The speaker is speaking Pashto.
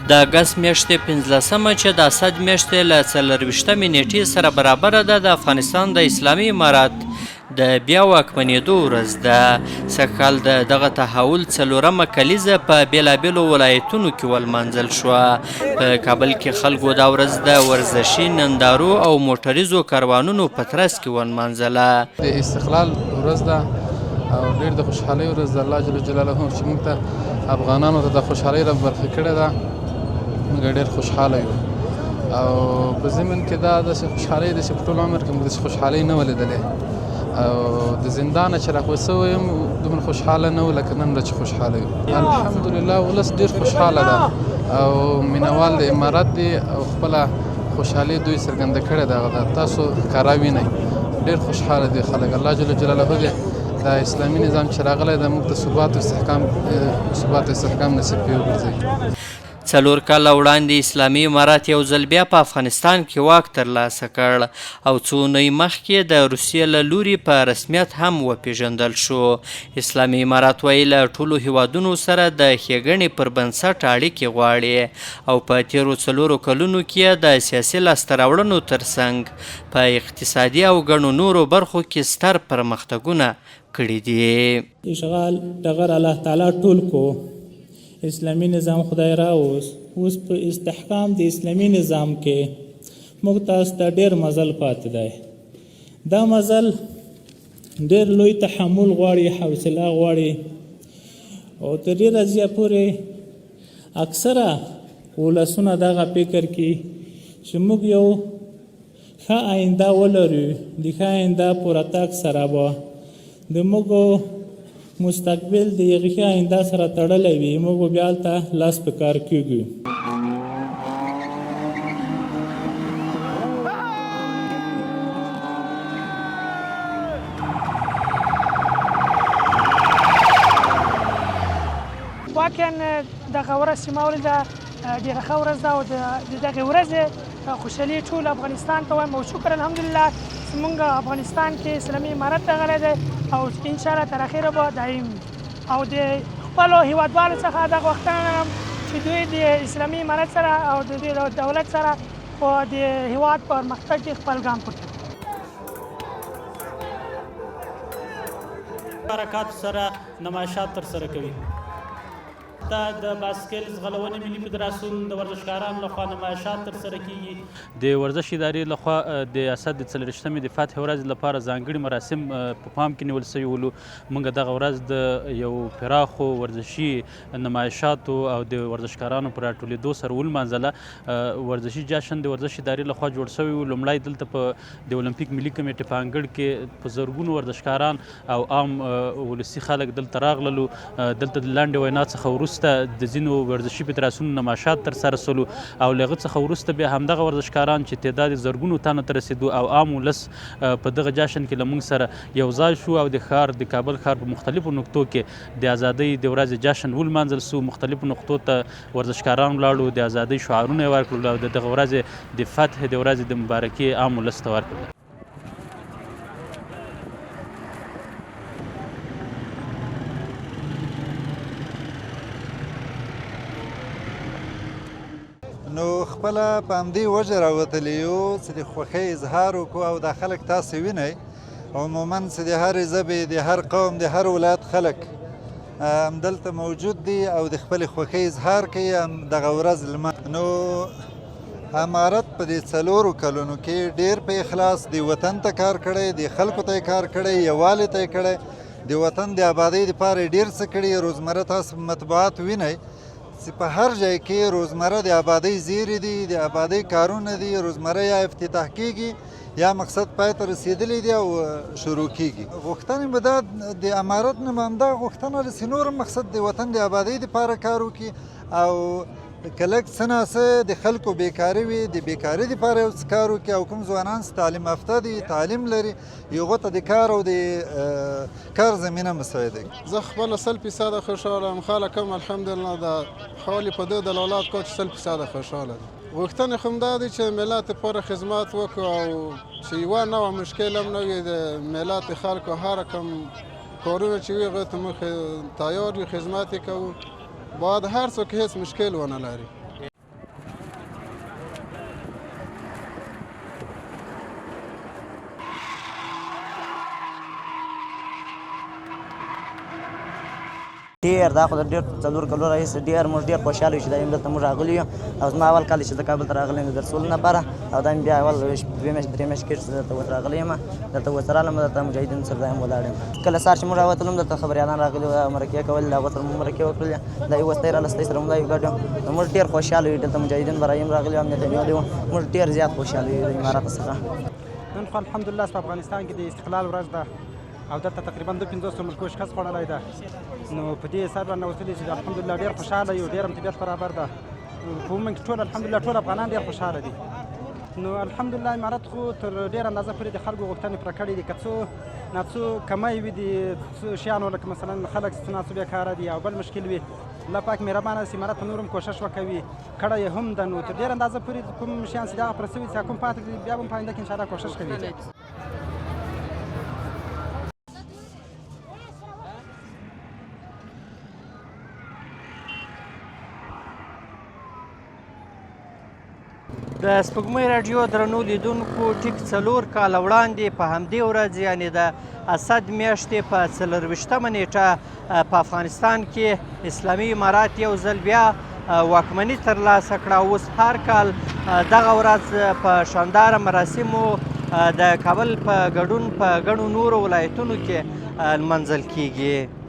د اګست میاشتې 15مه چې د اسد میاشتې له 24مې نیټې سره برابره ده د افغانستان د اسلامي امارات د بیا واکمنېدو ورځ ده. سږکال د دغه تحول 4مه کلیزه په بېلابېلو ولایتونو کې ولمانځل شوه. په کابل کې خلکو دا ورځ د ورزشي نندارو او موټریزو کاروانونو په ترڅ کې ولمانځله. د استقلال ورځ ده او ډېر د خوشحالۍ ورځ ده. الله جل جلاله چې موږ ته افغانانو ته د خوشحالۍ برخه کړې ده، موږ ډېر خوشحاله یو او په ضمن کې دا داسې خوشحالۍ ده چې په ټول عمر کې موږ داسې خوشحالۍ نه وه لیدلې او د زندانه چې راخوځ سوی یم دومره خوشحاله نه و لکه نن ورځ چې خوشحاله یو. الحمدلله ولس ډېر خوشحاله ده او مینوال د امارت دی او خپله خوشحالي دوی څرګنده کړې ده. تاسو ښکاره وینئ ډېر خوشحاله دي خلک. الله جل جلاله دې د اسلامي نظام چې راغلی ده موږ ته ثبات او استحکام نصیب کړي وګرځوي. 4 کاله وړاندې اسلامي امارات یو ځل بیا په افغانستان کې واک ترلاسه کړ او څو اونۍ مخکې د روسیې له لوري په رسمیت هم وپېژندل شو. اسلامي امارات وایي له ټولو هیوادونو سره د ښېګڼې پر بنسټ اړیکې غواړي او په تېرو 4 کلونو کې د سیاسي لاسته راوړنو ترڅنګ په اقتصادي او ګڼو نورو برخو کې ستر پرمختګونه کړي دي. اشغال ټغر الله تعالی ټول کو اسلامی نظام خدای راوست. اوس په استحکام د اسلامی نظام کې موږ تاسو ته ډېر مزل پاتې دی. دا مزل ډېر لوی تحمل غواړي، حوصله غواړي او تر ډېره زیاته پورې اکثره ولسونه دغه فکر کوي چې موږ یو ښه آینده ولرو. د ښه آینده په راتګ سره به د موږ مستقبل د یغې ښه آینده سره تړلی وي. موږ به بیا هلته لاس په کار کېږو. واقعا دغه ورځ چې ما ولیده ډېره ښه ورځ ده او د دغې ورځې خوشحالي ټول افغانستان ته وایم او شکر الحمدلله زموږ افغانستان کې اسلامي امارت راغلی دی او انشاءالله تر اخره به دایم او د خپلو هیوادوالو څخه دغه غوښتنه لرم چې دوی د اسلامي امارت سره او د دوی دولت سره په د هیواد پرمختګ کې خپل ګام پورته کړي. حرکاتو سره نمایشات ترسره کوي. دا د باسکل ځغلونې ملي فدراسیون د ورزشکارانو لخوا نمایشات ترسره کیږي. د ورزش ادارې لخوا د اسد د 44مې د فتح ورځې لپاره ځانګړي مراسم په پام کې نیول سوي ولو. موږ دغه ورځ د یو پراخو ورزشي نمایشاتو او د ورزشکارانو په راټولېدو سره ولمانځله. ورزشي جشن د ورزش ادارې لخوا جوړ سوی و. لومړی دلته په د اولمپیک ملي کمیټې په انګړ کې په زرګونو ورزشکاران او عام ولسي خلک دلته راغللو. دلته د لنډې وینا څخه وروسته د ځینو ورزشي فدراسیونو نمایشات ترسره سولو او له هغه څخه وروسته بیا همدغه ورزشکاران چې تعداد یې زرګونو تنو ته رسېدو او عام ولس په دغه جشن کې له موږ سره یو ځای شو او د ښار د کابل ښار په مختلفو نقطو کې د ازادۍ د ورځې جشن ولمانځل سو. مختلفو نقطو ته ورزشکاران ولاړو، د ازادۍ شعارونه یې ورکړل او د دغه ورځې د فتح د ورځې د مبارکي عام ولس ته ورکړل. نو خپله په همدې وجه راوتلی یو چې د خوښۍ اظهار وکړو او دا خلک تاسې وینئ عموما چې د هرې ژبې د هر قوم د هر ولایت خلک همدلته موجود دي او د خپلې خوښۍ اظهار کوي دغه ورځ لمانځي. نو امارت په دې 4 کلونو کې ډېر په اخلاص د وطن ته کار کړی، د خلکو ته یې کار کړی، یووالي ته یې کړی، د وطن د آبادۍ دپاره یې ډېر څه کړي. روزمره تاسو مطبوعات وینئ چې په هر ځای کې روزمره د آبادۍ زیرې دي، د آبادۍ کارونه دي، روزمره یا افتتاح کیږي یا مقصد پای ته رسېدلی دی او شروع کیږي. غوښتنې به دا د امارت نه به همدغه غوښتنه ده چې نور مقصد د وطن د آبادۍ دپاره کار وکړي او که لږ څه ناڅه د خلکو بیکاري وي د بیکاري دپاره یو څه کار وکړي او کوم ځوانان چې تعلیم یافته دي تعلیم لري هغو ته د کار او د کار زمینه مساعده کړي. زه خپله 100% خوشحاله یم. خلک هم الحمدلله د حالې په دې دلالت کوي چې 100% خوشحاله دي. غوښتنې خو همدا دي چې ملت لپاره خدمت وکړو او چې یوه نوع مشکل هم نه وي د ملت خلکو هر کوم کارونه چې وي هغو ته موږ تیار یو خدمت یې کوو. باید هر څوک هیڅ مشکل ونه لري. ډېر دا خو د ډېر 4 کلو راهیسې ډېر موږ ډېر خوشحاله یو چې دا یم دلته موږ راغلي یو او زما اول کال چې زه کابل ته راغلی یم د درسولو لپاره او دا مې بیا اول 2 میاشتې 3 میاشتې کېږي چې دلته اوس راغلی یم دلته اوس راغلم دلته مجاهدینو سره ځایم ولاړ یم کله سهار چې موږ راوتلو دلته خبریالان راغلي وو مرکې کول د هغو سره مو مرکې وکړلې دا یو وستی رالستی سره مو دا یو ګډ یم نو موږ ډېر خوشحاله یو دلته مجاهدین برایم راغلي وو امنیت یې نیولی وو موږ ډېر زیات خوشحاله یو د امارات څخه نن خو الحمدلله په افغانستان کې د استقلال ورځ ده او دلته تقریبا 250 ملکو شکست خوړلی ده نو په دې حساب باندې وتلي چې الحمدلله ډېر خوشحاله یو ډېر هم طبیعت برابر ده په عموما کې ټول الحمدلله ټول افغانان ډېر خوشحاله دي نو الحمدلله امارت خو تر ډېره اندازه پورې د خلکو غوښتنې پوره کړې دي که څو ناڅو کمی وي د څو شیانو لکه مثلا خلک څه ناڅو بېکاره دي او بل مشکل وي الله پاک مهربانه چې امارت په نور هم کوشش وکوي کړی یې هم ده نو تر ډېره اندازه پورې کوم شیان چې دغه پوره شوي چې کوم پاتې دي بیا به هم په آینده کې انشاءالله کوشش کوي د سپوږمۍ راډیو درنو لیدونکو ټیک 4 کاله وړاندې په همدې ورځ یعنې د اسد میاشتې په 24مه نیټه په افغانستان کې اسلامي امارات یو ځل بیا واکمني ترلاسه کړه اوس هر کال دغه ورځ په شانداره مراسمو د کابل په ګډون په ګڼو نورو ولایتونو کې لمانځل کیږي